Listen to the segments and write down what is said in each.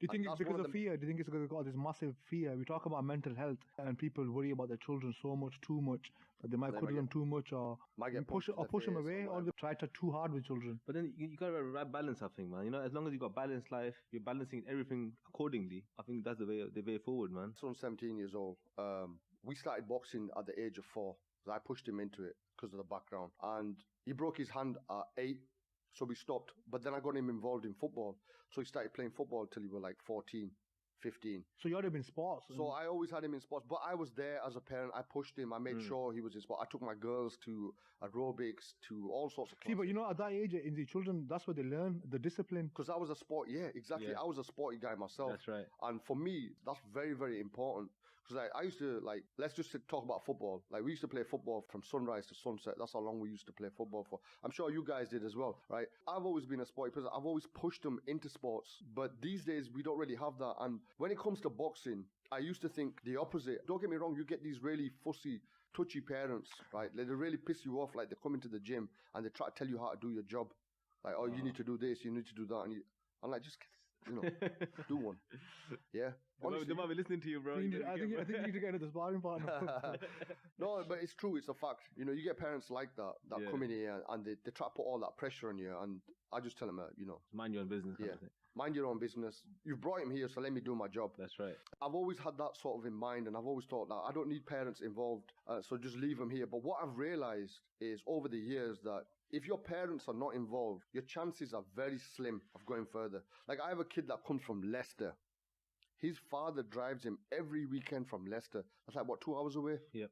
you think it's because of fear? Do you think it's because they've got this massive fear? We talk about mental health and people worry about their children so much, too much, that they might cuddle them too much or push them away or they try to too hard with children. But then you got to right balance, I think, man. You know, as long as you got balanced life, you're balancing everything accordingly. I think that's the way forward, man. So I'm 17 years old. We started boxing at the age of 4. I pushed him into it because of the background. And he broke his hand at 8. So we stopped. But then I got him involved in football. So he started playing football till he was like 14, 15. So you had him in sports? So I always had him in sports. But I was there as a parent. I pushed him. I made sure he was in sports. I took my girls to aerobics, to all sorts of classes. See, but you know, at that age, in the children, that's where they learn the discipline. Because I was a sport, exactly. Yeah. I was a sporty guy myself. That's right. And for me, that's very, very important. Because I used to, let's just talk about football. Like, we used to play football from sunrise to sunset. That's how long we used to play football for. I'm sure you guys did as well, right? I've always been a sporty person. I've always pushed them into sports. But these days, we don't really have that. And when it comes to boxing, I used to think the opposite. Don't get me wrong, you get these really fussy, touchy parents, right? They really piss you off. Like, they come into the gym and they try to tell you how to do your job. Like, you need to do this, you need to do that. And I'm like, just... do one. Yeah. Honestly, they might be listening to you, bro. I think you need to get into the sparring partner. No, but it's true. It's a fact. You get parents like that come in here and they try to put all that pressure on you. And I just tell them, mind your own business. Yeah. Mind your own business. You've brought him here, so let me do my job. That's right. I've always had that sort of in mind, and I've always thought that I don't need parents involved, so just leave them here. But what I've realised is over the years that if your parents are not involved, your chances are very slim of going further. Like, I have a kid that comes from Leicester. His father drives him every weekend from Leicester. That's like, 2 hours away? Yep.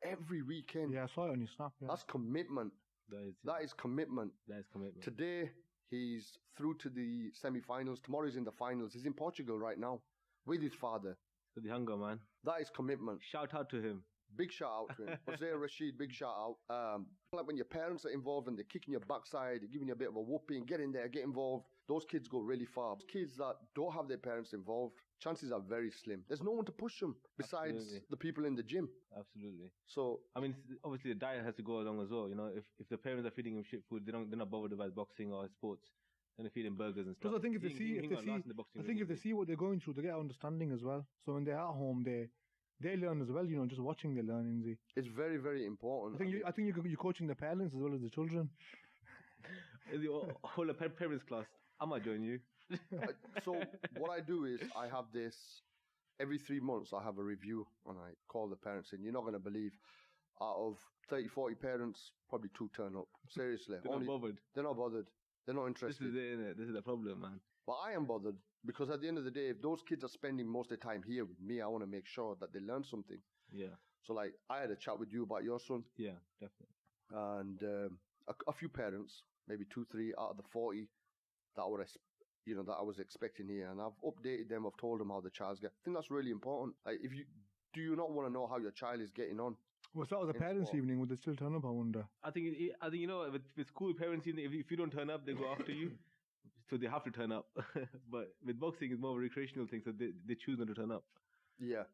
Every weekend. Yeah, I saw it on your snap. Yeah. That's commitment. That is commitment. That is commitment. Today, he's through to the semi-finals. Tomorrow he's in the finals. He's in Portugal right now with his father. So the hunger, man. That is commitment. Shout out to him. Big shout out to him. Jose Rashid, big shout out. Like when your parents are involved and they're kicking your backside, they're giving you a bit of a whooping, get in there, get involved. Those kids go really far. Kids that don't have their parents involved, chances are very slim. There's no one to push them besides the people in the gym. Absolutely. So, I mean, obviously the diet has to go along as well. If the parents are feeding him shit food, they're not bothered about boxing or sports. And they feed him burgers and stuff. Because I think if they see what they're going through, they get understanding as well. So when they're at home, they learn as well, just watching they learn, Inzi. It's very, very important. I think you're coaching the parents as well as the children. The whole parents class. I might join you. So what I do is I have this, every 3 months I have a review and I call the parents in. You're not going to believe, out of 30, 40 parents, probably 2 turn up. Seriously. They're not bothered. They're not bothered. They're not interested. This is it, innit? This is the problem, man. But I am bothered because at the end of the day, if those kids are spending most of the time here with me, I want to make sure that they learn something. Yeah. So like, I had a chat with you about your son. Yeah, definitely. And a few parents, maybe 2, 3 out of the 40 that I was expecting here, and I've updated them. I've told them how the child's getting. I think that's really important. Like, do you not want to know how your child is getting on? Well, so that was a parents' evening. Would they still turn up? I wonder. I think with school parents' evening, if you don't turn up, they go after you. So they have to turn up. But with boxing, it's more of a recreational thing, so they choose not to turn up. Yeah.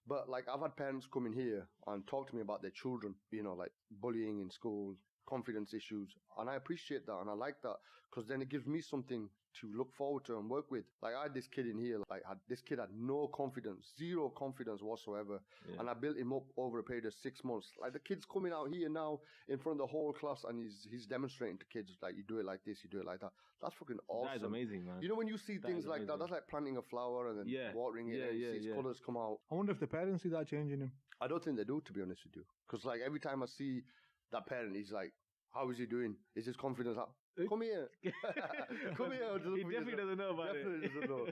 But like, I've had parents come in here and talk to me about their children, like bullying in school, confidence issues. And I appreciate that and I like that because then it gives me something to look forward to and work with. Like, I had this kid in here, this kid had no confidence, zero confidence whatsoever. Yeah. And I built him up over a period of 6 months. Like, the kid's coming out here now in front of the whole class and he's demonstrating to kids, like, you do it like this, you do it like that. That's fucking awesome. That is amazing, man. When you see things like that, that's like planting a flower and then watering it and you see its colours come out. I wonder if the parents see that change in him. I don't think they do, to be honest with you. Because like, every time I see that parent, he's like, how is he doing? Is his confidence up? Come here. Come here. He definitely doesn't know about it. Doesn't know.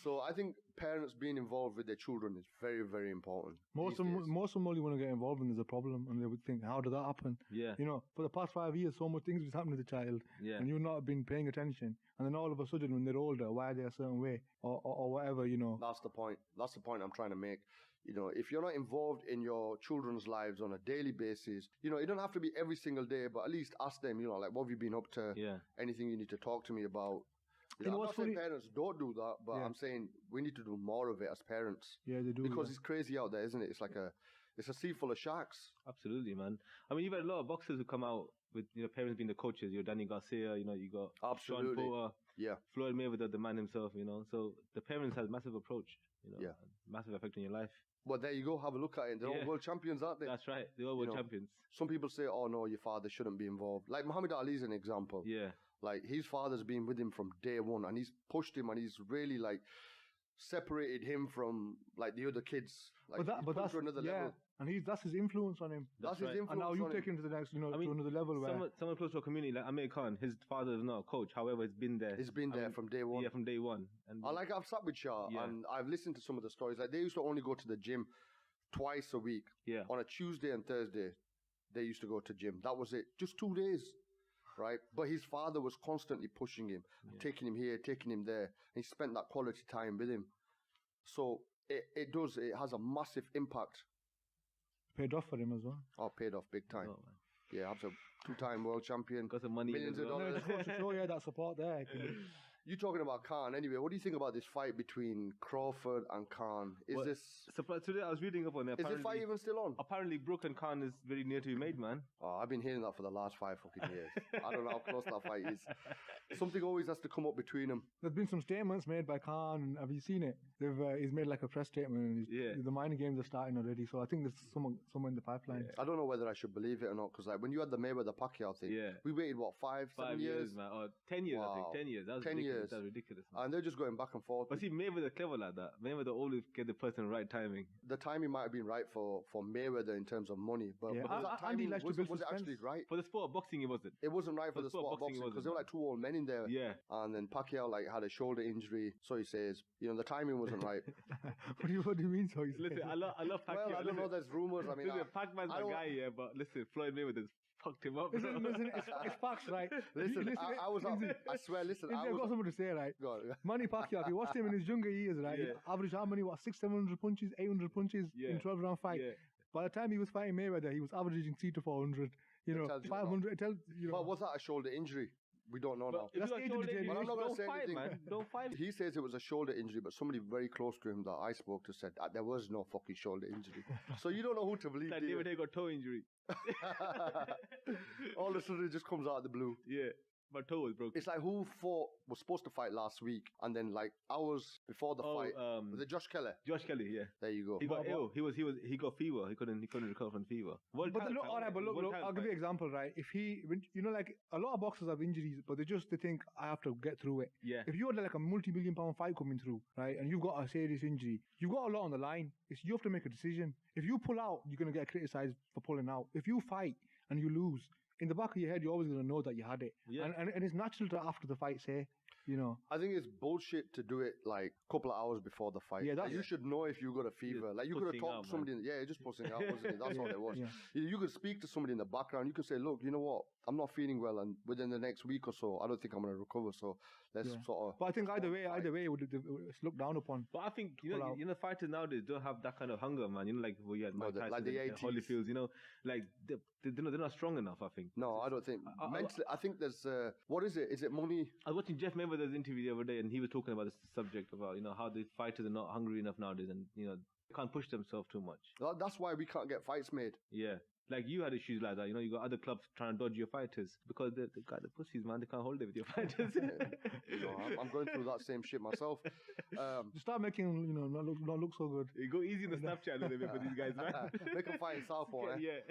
So I think parents being involved with their children is very, very important. Most of them only want to get involved when there's a problem and they would think, how did that happen? Yeah. For the past 5 years, so much things was happening to the child and you've not been paying attention. And then all of a sudden, when they're older, why are they a certain way or whatever, That's the point. That's the point I'm trying to make. If you're not involved in your children's lives on a daily basis, you don't have to be every single day, but at least ask them, like, what have you been up to? Yeah. Anything you need to talk to me about. I'm not saying parents don't do that, but I'm saying we need to do more of it as parents. Yeah, they do. Because it's crazy out there, isn't it? It's like it's a sea full of sharks. Absolutely, man. I mean, you've had a lot of boxers who come out with parents being the coaches. Danny Garcia, you got Absolutely. Sean Porter. Yeah. Floyd Mayweather, the man himself, you know. So the parents had massive approach, you know, Yeah. massive effect on your life. Well, there you go. Have a look at it. They're all world champions, aren't they? That's right. They're all world champions. Some people say, oh, no, your father shouldn't be involved. Like Muhammad Ali's an example. Yeah. Like, his father's been with him from day one, and he's pushed him, and he's really, like, separated him from, like, the other kids. Like, but that's to another level. And that's his influence on him. That's his influence. And now you take him to the next, to another level. Someone close to a community like Amir Khan, his father is not a coach. However, he's been there. He's been there from day one. Yeah, from day one. And I've sat with Shah, and I've listened to some of the stories. Like, they used to only go to the gym twice a week. Yeah. On a Tuesday and Thursday, they used to go to gym. That was it. Just 2 days. Right? But his father was constantly pushing him, taking him here, taking him there. And he spent that quality time with him. So it has a massive impact. Paid off for him as well. Oh, paid off big time. Oh, man. Yeah, I'm a 2-time world champion. Got some money. Millions of dollars. That support there. You're talking about Khan anyway. What do you think about this fight between Crawford and Khan? Today I was reading up on it. Is this fight even still on? Apparently, Brook and Khan is very near to be made, man. Oh, I've been hearing that for the last 5 fucking years. I don't know how close that fight is. Something always has to come up between them. There's been some statements made by Khan. Have you seen it? He's made like a press statement. And the mining games are starting already. So I think there's someone in the pipeline. I don't know whether I should believe it or not, because like when you had the Mayweather-Pacquiao thing, we waited, 7 years? Man. Or 10 years, wow. I think. 10 years. That was 10 ridiculous. years. That was ridiculous. And they're just going back and forth. But see, Mayweather clever like that. Mayweather always get the person right timing. The timing might have been right for Mayweather in terms of money, but was that timing, was it actually right? For the sport of boxing, it wasn't. It wasn't right for the sport of boxing because there were like 2 old men in there. Yeah. And then Pacquiao had a shoulder injury, so he says, the timing wasn't right. What do you mean? So he listen, I love Pacquiao. Well, I don't know. There's rumors. I mean, Pac-Man's my guy, but listen, Floyd Mayweather's fucked him up. Listen, it's facts, right? Listen, I was up. I swear, listen. I've got something to say, right? Go on. Manny Pacquiao, if you watched him in his younger years, right? He averaged how many? 600-700 punches, 800 punches in 12-round fight. Yeah. By the time he was fighting Mayweather, he was averaging 300 to 400. 500. But was that a shoulder injury? We don't know now. That's age of the game. I'm not going to say anything. Man. Don't fight. He says it was a shoulder injury, but somebody very close to him that I spoke to said there was no fucking shoulder injury. So you don't know who to believe. That David Haye got toe injury. All of a sudden it just comes out of the blue. Yeah. My toe was broken. It's like who was supposed to fight last week, and then like hours before the fight, was it Josh Kelly? Josh Kelly, yeah. There you go. He got ill. He got fever. He couldn't recover from fever. Look, I'll give you an example, right? If like a lot of boxers have injuries, but they think I have to get through it. Yeah. If you had like a multi-million-pound fight coming through, right, and you've got a serious injury, you've got a lot on the line. You have to make a decision. If you pull out, you're gonna get criticized for pulling out. If you fight and you lose, in the back of your head, you're always going to know that you had it. Yeah. And it's natural to, after the fight, say, I think it's bullshit to do it like a couple of hours before the fight. Yeah, you should know if you got a fever. Like you could have talked to somebody. Just pussing out, wasn't it? That's all it was. Yeah. You could speak to somebody in the background. You could say, look, you know what? I'm not feeling well, and within the next week or so, I don't think I'm going to recover. So let's sort of. But I think either way, it's looked down upon. But I think fighters nowadays don't have that kind of hunger, man. Like we had Mike Tyson, like the 80s. Holyfields. Like they're not strong enough. I think. No, I don't think. Mentally, I think there's. What is it? Is it money? I was watching Jeff Mayweather's interview the other day, and he was talking about this subject about how the fighters are not hungry enough nowadays, and they can't push themselves too much. That's why we can't get fights made. Yeah. Like you had issues like that, you got other clubs trying to dodge your fighters because they got the pussies, man. They can't hold it with your fighters. I'm going through that same shit myself. You start making, not look so good. You go easy on the Snapchat a little bit for these guys, man. Make them fight in Southpaw, Yeah.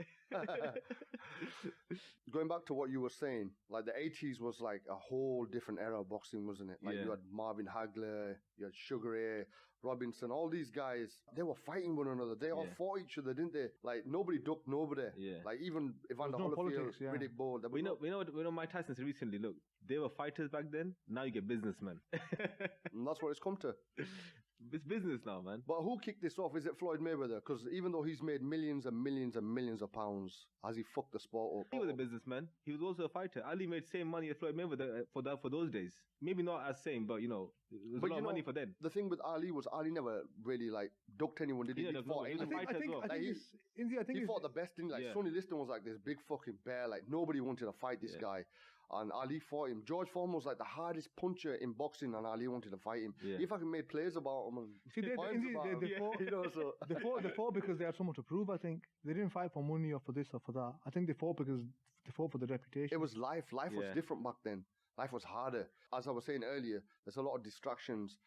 Going back to what you were saying, like the 80s was like a whole different era of boxing, wasn't it? Like you had Marvin Hagler, you had Sugar Ray, Robinson, all these guys, they were fighting one another. They all fought each other, didn't they? Like nobody ducked nobody. Yeah. Like even Evander Holyfield, Riddick Bowe. We know Mike Tyson said recently, look, they were fighters back then, now you get businessmen. And that's what it's come to. It's business now, man. But who kicked this off? Is it Floyd Mayweather? Because even though he's made millions and millions and millions of pounds, has he fucked the sport up? He was a businessman. He was also a fighter. Ali made same money as Floyd Mayweather for those days. Maybe not as same, but it was a lot of money for them. The thing with Ali was Ali never really ducked anyone, did he? He fought anyone. I think he fought the best, didn't he? Like Sonny Liston was like this big fucking bear. Like nobody wanted to fight this guy. And Ali fought him. George Foreman was like the hardest puncher in boxing, and Ali wanted to fight him. Yeah. He fucking made plays about him. They fought because they had something to prove, I think. They didn't fight for money or for this or for that. I think they fought because they fought for the reputation. It was life. Life was different back then. Life was harder. As I was saying earlier, there's a lot of distractions.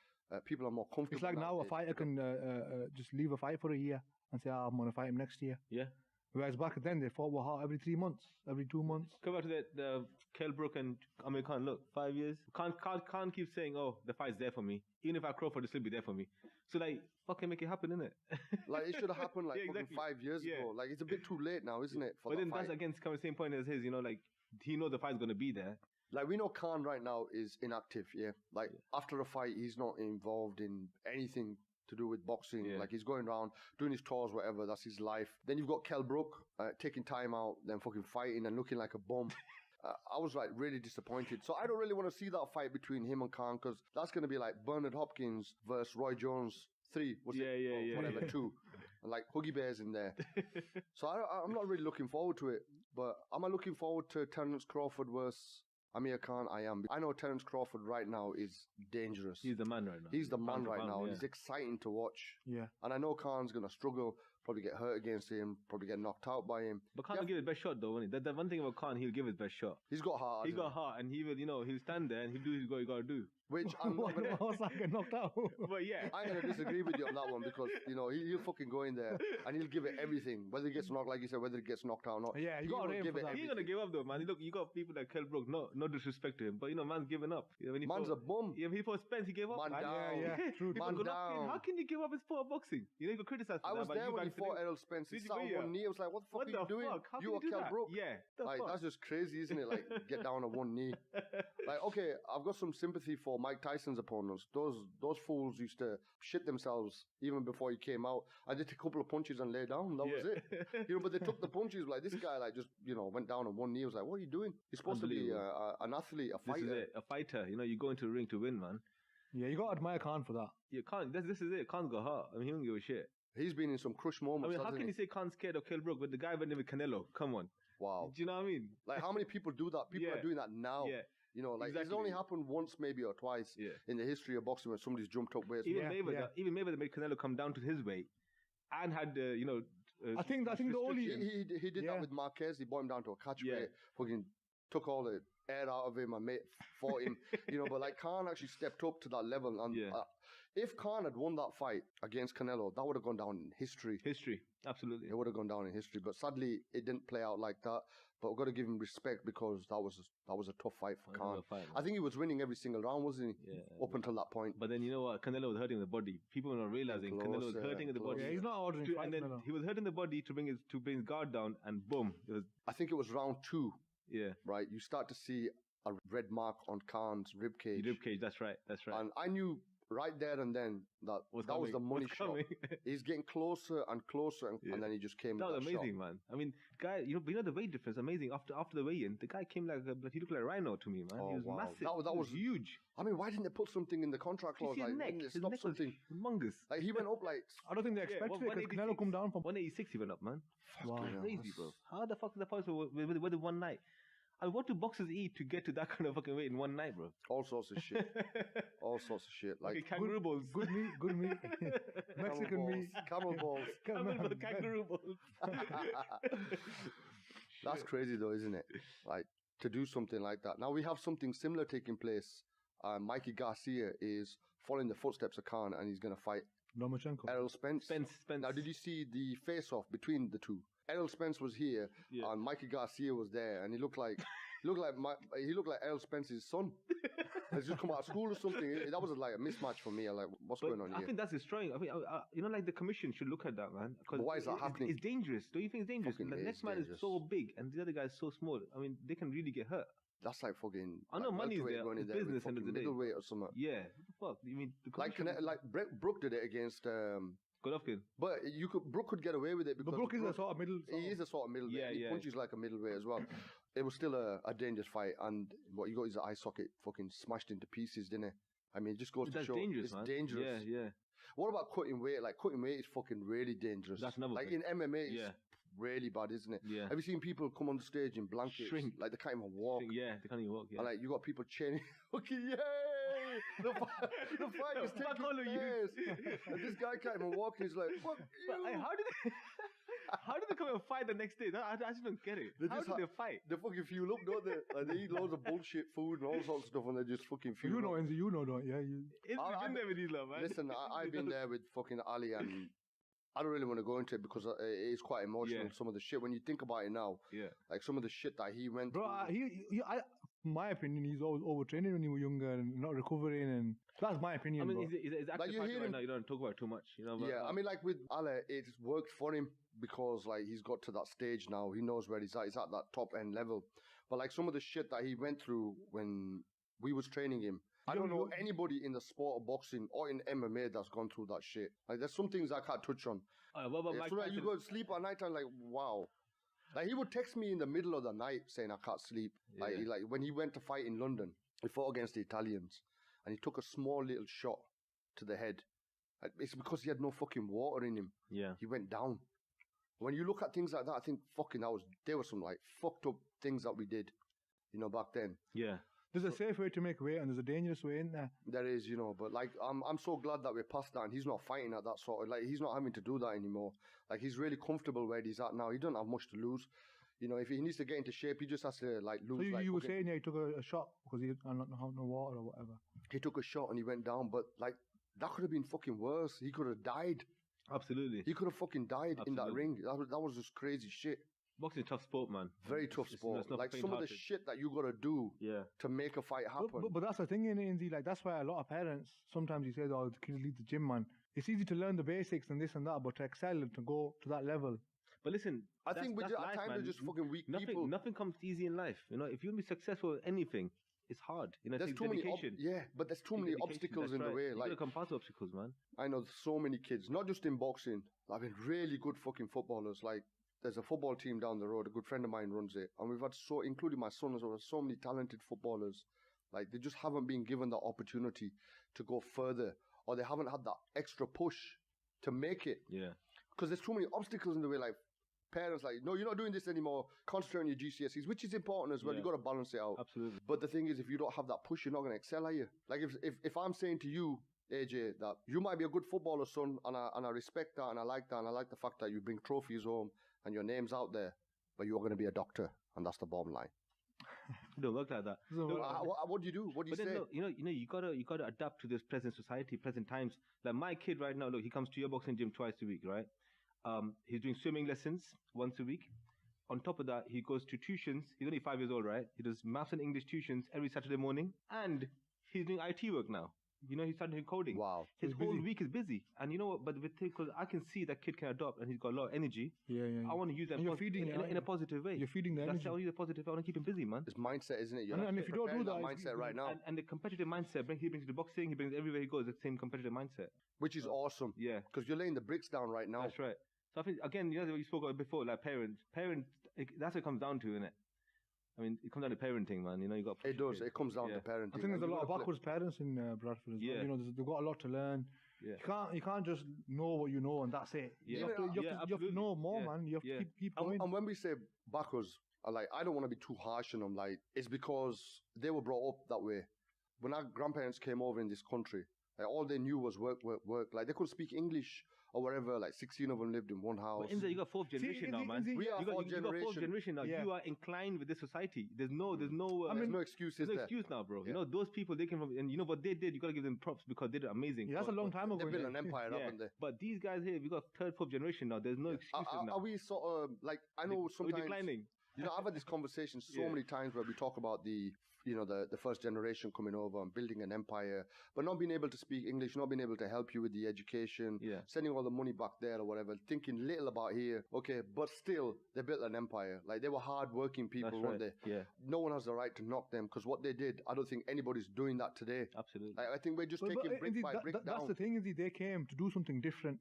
People are more comfortable. It's like now a nowadays. fighter can just leave a fight for a year and say, I'm going to fight him next year. Yeah. Whereas back then, they fought hard every 3 months, every 2 months. Come back to the Kell Brook and Amir Khan. Look, 5 years. Can't keep saying, oh, the fight's there for me. Even if I Crawford, it'll still be there for me. So like, fucking make it happen, innit? Like it should have happened like Yeah, fucking exactly. 5 years Yeah. ago. Like it's a bit too late now, isn't it? For But that then fight? that's again kind of the same point as his. You know, like he knows the fight's gonna be there. Like we know Khan right now is inactive. Yeah. Like after a fight, he's not involved in anything to do with boxing. Yeah. Like he's going around doing his tours, whatever. That's his life. Then you've got Kell Brook taking time out, then fucking fighting and looking like a bum. I was like really disappointed. So I don't really want to see that fight between him and Khan because that's going to be like Bernard Hopkins versus Roy Jones 3. Was Yeah, it? yeah, Or yeah. whatever, 2. And like Huggy Bears in there. So I'm not really looking forward to it. But am I looking forward to Terence Crawford versus Amir Khan? I am. I know Terence Crawford right now is dangerous. He's the man right now. He's the man Pound for right pound, now. yeah. He's exciting to watch. Yeah. And I know Khan's going to struggle, probably get hurt against him, probably get knocked out by him. But Khan will give his best shot though, won't he? The one thing about Khan, he'll give his best shot. He's got heart. He hasn't got heart, and he will, he'll stand there and he'll do what he got to do. Which I'm not going to... I was like get knocked out. But yeah, I'm going to disagree with you on that one because, he'll fucking go in there and he'll give it everything. Whether he gets knocked, like you said, whether he gets knocked out or not. Yeah, you he got to will aim give for it that. he ain't gonna give up though, man. Look, you got people like Kell Brook, no disrespect to him, but man's giving up. When he Man's fought, a bum. Yeah, when he fought Spence, he gave up. Man man. down. Yeah, true. People Man go, "Look, down." how can you give up in sport of boxing? You got criticized for I that, was but there you when he back to fought him. Errol Spence. He Did you sat on really? one knee. I was like, what the fuck What are the you doing? fuck? How You can are you do Kell that? Brook. Yeah, the Like, fuck? that's just crazy, isn't it? Like, get down on one knee. Like, okay, I've got some sympathy for Mike Tyson's opponents. Those fools used to shit themselves even before he came out. I did a couple of punches and lay down. That was it. But they took the punches. Like, this guy, like, just, went down on one knee. I was like, what are you doing? You're supposed to be an athlete, a This is fighter. it, a fighter. You go into the ring to win, man. Yeah, you got to admire Khan for that. You can't. This is it. Khan's got heart. I mean, he don't give a shit. He's been in some crush moments, I mean, how hasn't can he? you say Khan's scared of Kell Brook, but the guy went in with Canelo? Come on. Wow. Do you know what I mean? Like, how many people do that? People Yeah. are doing that now. Yeah. Like, it's Exactly. only happened once maybe or twice Yeah. in the history of boxing when somebody's jumped up weights. Even Yeah, Mayweather, yeah. even Mayweather made Canelo come down to his weight, and had I think the only He did Yeah. that with Marquez. He brought him down to a catch Yeah. weight. Fucking took all the air out of him and fought him. But like Khan actually stepped up to that level. And Yeah. if Khan had won that fight against Canelo, that would have gone down in history. history. Absolutely. It would have gone down in history. But sadly, it didn't play out like that. But we've got to give him respect because that was a tough fight for Khan. I think he was winning every single round, wasn't he? Yeah. Up until that point. But then you know what? Canelo was hurting the body. People were not realizing Canelo was Closer, hurting the body. Yeah, he's not ordering To- fight. and then no. he was hurting the body to bring his guard down, and boom, it was I think it was round 2, yeah. right? You start to see a red mark on Khan's ribcage. Rib cage. That's right. That's right. And I knew right there and then that What's that was coming? the money What's shot. coming? He's getting closer and closer, and, Yeah. and then he just came. That with was shot. amazing, man. I mean, guy, the weight difference, amazing. After the weigh-in, the guy came like he looked like a rhino to me, man. Oh, he was wow. massive. That He was- huge. I mean, why didn't they put something in the contract You clause? see his Like, neck. didn't they His stop neck was something? humongous. Like he went up like. I don't think they Yeah, expected it because Canelo 186. come down from. 186 he went up, man. Wow. Fucking hell, Crazy, that's- bro. How the fuck is that possible with one night? I mean, what do boxers eat to get to that kind of fucking weight in one night, bro? All sorts of shit. All sorts of shit. Like Okay, kangaroo balls. Good meat, good meat. Mexican meat. camel balls. Kangaroo balls. That's crazy though, isn't it? Like to do something like that. Now we have something similar taking place. Mikey Garcia is following the footsteps of Khan, and he's going to fight Lomachenko. Errol Spence. Spence. Now, did you see the face-off between the two? Errol Spence was here, Yeah. and Mikey Garcia was there, and he looked like Errol Spence's son. He's just come out of school or something. That was like a mismatch for me. I'm like, what's But going on I here? think that's destroying. I mean, like the commission should look at that, man. 'Cause But why is that happening? It's dangerous. Don't you think it's dangerous? Fucking The is next man dangerous. is so big, and the other guy is so small. I mean, they can really get hurt. That's like fucking. I know like money's welterweight there, going in it's there with business end of fucking the day. middleweight or something. Yeah. What the fuck? You mean the Like commission? Brooke did it against. Golovkin. But Brooke could get away with it because But Brook is a sort of middle. he is a sort of middleweight. Yeah, He yeah. punches like a middleweight as well. It was still a dangerous fight, and what you got his eye socket fucking smashed into pieces, didn't it? I mean, it just goes to That's show dangerous, it's man. dangerous. Yeah, yeah. What about cutting weight? Like cutting weight is fucking really dangerous. That's another like thing. in MMA, it's Yeah. really bad, isn't it? Yeah. Have you seen people come on the stage in blankets? Shrink. Like they can't even walk. Yeah, they can't even walk. Yeah. And like you got people chanting, okay, yay! The fight is Fuck taking all of you. place. And this guy can't even walk. He's like, fuck But, you. hey, how did they? How did they come and fight the next day? I just don't get it. They How just did they fight? They fucking fuel up, don't they? Like, they eat loads of bullshit food and all sorts of stuff, and they just fucking fuel You know, up. Enzi, you know, don't you? Yeah, you. It's I- been there with these lot, man. Listen, I've been there with fucking Ali, and I don't really want to go into it because it is quite emotional. Yeah. Some of the shit, when you think about it now, Yeah. like some of the shit that he went Bro, through. my opinion, he's always overtraining when he was younger and not recovering, and that's my opinion. I mean, bro. he's actually you fighting hear right him- now. You don't talk about it too much, you know. But, Yeah, I mean, like with Ale, it's worked for him because like he's got to that stage now. He knows where he's at. He's at that top end level. But like some of the shit that he went through when we was training him, I don't know anybody in the sport of boxing or in MMA that's gone through that shit. Like there's some things I can't touch on. what about It's Mike like you Tyson? go to sleep at night and like, wow. Like he would text me in the middle of the night saying I can't sleep. Like, Yeah. like when he went to fight in London, he fought against the Italians and he took a small little shot to the head. Like, it's because he had no fucking water in him. Yeah. He went down. When you look at things like that, I think fucking there were some like fucked up things that we did, you know, back then. Yeah. There's a safe way to make weight and there's a dangerous way in there. There is, you know, but like I'm so glad that we're past that and he's not fighting at that sort of like he's not having to do that anymore. Like he's really comfortable where he's at now. He doesn't have much to lose. You know, if he needs to get into shape, he just has to like lose. So you, like, you were fucking- saying, yeah, he took a shot because he had no water or whatever. he took a shot and he went down, but like that could have been fucking worse. He could have died. Absolutely. He could have fucking died in that Absolutely. ring. That was just crazy shit. Boxing is a tough sport, man. Very tough sport. It's not Like some of the faint-hearted. shit that you gotta do Yeah. to make a fight happen. But that's the thing in Indy, like that's why a lot of parents sometimes you say, "Oh, the kids leave the gym, man." It's easy to learn the basics and this and that, but to excel and to go to that level, But listen, I that's- think that's at life, times man. we're just fucking weak people. Nothing comes easy in life. You know, if you want to be successful in anything, it's hard. You know, There's it's too many, dedication. but there's too It's many dedication, obstacles that's in the right. way. You Like gotta come past the obstacles, man. I know so many kids, not just in boxing. I've been really good fucking footballers. Like there's a football team down the road. A good friend of mine runs it, and we've had including my son as well, so many talented footballers. Like they just haven't been given the opportunity to go further, or they haven't had that extra push to make it. Yeah. Because there's too many obstacles in the way. Like parents, like, no, you're not doing this anymore. Concentrate on your GCSEs, which is important as well. Yeah. You got to balance it out. Absolutely. But the thing is, if you don't have that push, you're not going to excel, are you? Like if I'm saying to you, AJ, that you might be a good footballer, son, and I respect that, and I like that, and I like the fact that you bring trophies home and your name's out there, but you're going to be a doctor, and that's the bottom line. It don't work like that. So, No, What do you do? What do you But then say? look, you gotta adapt to this present society, present times. Like my kid right now, look, he comes to your boxing gym twice a week, right? He's doing swimming lessons once a week. On top of that, he goes to tuitions. He's only 5 years old, right? He does maths and English tuitions every Saturday morning, and he's doing IT work now. You know, he's starting coding. Wow. His He's whole busy. week is busy, and you know what? But because I can see that kid can adopt, and he's got a lot of energy. yeah. I want to use that And you're feeding it, in aren't a you? positive way. You're feeding the That's energy. how I use a positive. I want to keep him busy, man. It's mindset, isn't it? You And- have and to if you don't do prepare that, mindset right now, And the competitive mindset, he brings to boxing, he brings everywhere he goes, the same competitive mindset. which is awesome Yeah, because you're laying the bricks down right now. that's right. So I think, again, you know what you spoke about before, like parents, that's what it comes down to, innit? I mean, it comes down to parenting, man. You know, you got. It does. It comes down Yeah. to parenting. I think there's a and you lot of gotta backwards parents in Bradford as well. Yeah. You know, they've got a lot to learn. Yeah. You can't just know what you know and that's it. Yeah. You have to, you have Yeah, you have to absolutely. know more, Yeah. man. You have Yeah. to keep And, going. and when we say backwards, like I don't want to be too harsh on them. Like it's because they were brought up that way. When our grandparents came over in this country, like all they knew was work, work, work. Like they couldn't speak English or whatever. Like 16 of them lived in one house. But Inza, you got fourth generation now, man. We are You got fourth you got fourth generation. generation now. Yeah. You are inclined with this society. There's no. There's no excuse, There's is no there? excuse now, bro. Yeah. You know, those people, they came from, and you know what they did? You got to give them props because they did amazing. Yeah, that's a long time ago. They've built innit? an empire, Yeah. haven't they? But these guys here, we got third, fourth generation now. There's no excuses now. Are we sort of like I know We're sometimes declining. you know I've had this conversation so Yeah. many times where we talk about the first generation coming over and building an empire, but not being able to speak English, not being able to help you with the education, Yeah. sending all the money back there or whatever, thinking little about here. Okay, but still they built an empire. Like they were hard working people, That's weren't right. they? Yeah, No one has the right to knock them because what they did, I don't think anybody's doing that today. absolutely. Like, I think we're just But- taking but, brick Indy, by brick that's down. the thing, is they came to do something different.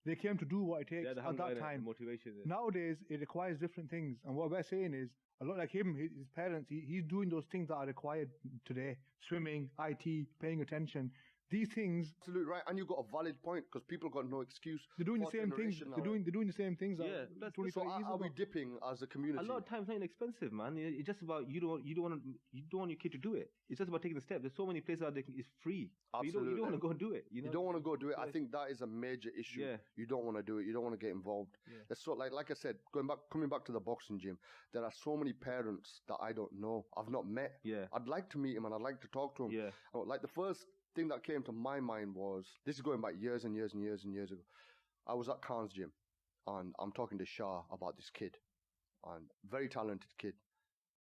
They came to do what it takes Yeah, the at hunger that and the time. motivation. Nowadays, it requires different things. And what we're saying is, a lot like him, his parents, he's doing those things that are required today. Swimming, IT, paying attention. These things, Absolutely right, and you got a valid point because people got no excuse. they're doing the for same things. generation They're now. doing the same things. Yeah, that's- 20, So 30 years are we ago. dipping as a community? A lot of times, not inexpensive, man. It's just about you don't want your kid to do it. It's just about taking the step. There's so many places out there it's free. But you Absolutely. don't want to go and do it. You know? You don't want to go do it. I Yes. think that is a major issue. Yeah. You don't want to do it. You don't want to get involved. Yeah. It's so like I said, coming back to the boxing gym, there are so many parents that I don't know. I've not met. Yeah. I'd like to meet him and I'd like to talk to him. Yeah. Like the first thing that came to my mind was, this is going back years and years and years and years ago. I was at Khan's gym and I'm talking to Shah about this kid, and very talented kid.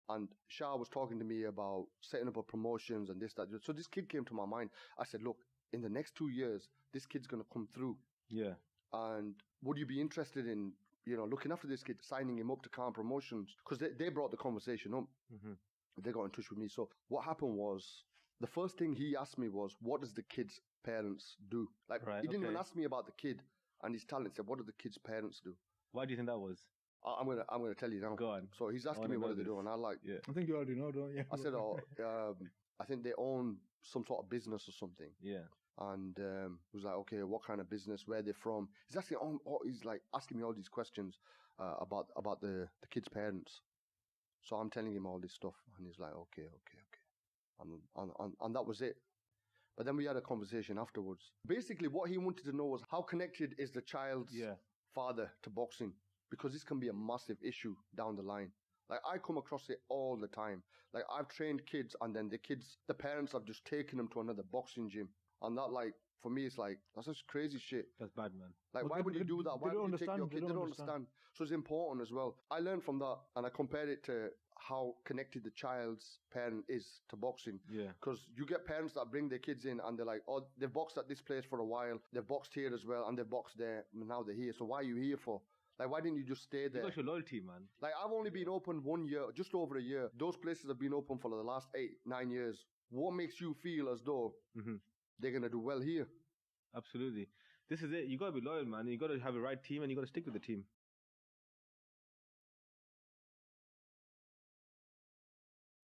And Shah was talking to me about setting up a promotions and this, that. So this kid came to my mind. I said, look, in the next 2 years, this kid's going to come through. Yeah. And would you be interested in, looking after this kid, signing him up to Khan Promotions? Because they brought the conversation up. Mm-hmm. They got in touch with me. So what happened was, the first thing he asked me was, what does the kid's parents do? Like, Right, he didn't even okay. ask me about the kid and his talent. He said, what do the kid's parents do? Why do you think that was? I'm gonna tell you now. Go on. So he's asking wanna me what know do they do, this. and I like, Yeah. I think you already know, don't you? I said, I think they own some sort of business or something. Yeah. And he was like, okay, what kind of business? Where they're from? He's asking, he's like asking me all these questions about the kid's parents. So I'm telling him all this stuff, and he's like, okay, and that was it. But then we had a conversation afterwards. Basically, what he wanted to know was how connected is the child's Yeah. father to boxing, because this can be a massive issue down the line. Like, I come across it all the time. Like, I've trained kids, and then the parents have just taken them to another boxing gym. And that, like, for me, it's like, that's just crazy shit. That's bad, man. Like, Well, why would you do that? they Why don't would you take your understand. kid? They don't understand. So it's important as well. I learned from that, and I compared it to how connected the child's parent is to boxing. Yeah. Because you get parents that bring their kids in and they're like, oh, they've boxed at this place for a while. They've boxed here as well, and they've boxed there. And now they're here. So why are you here for? Like, why didn't you just stay You there? got your loyalty, man. Like, I've only been open 1 year, just over a year. Those places have been open for the last 8-9 years. What makes you feel as though Mm-hmm. they're going to do well here? Absolutely. This is it. You got to be loyal, man. You got to have a right team, and you got to stick with the team.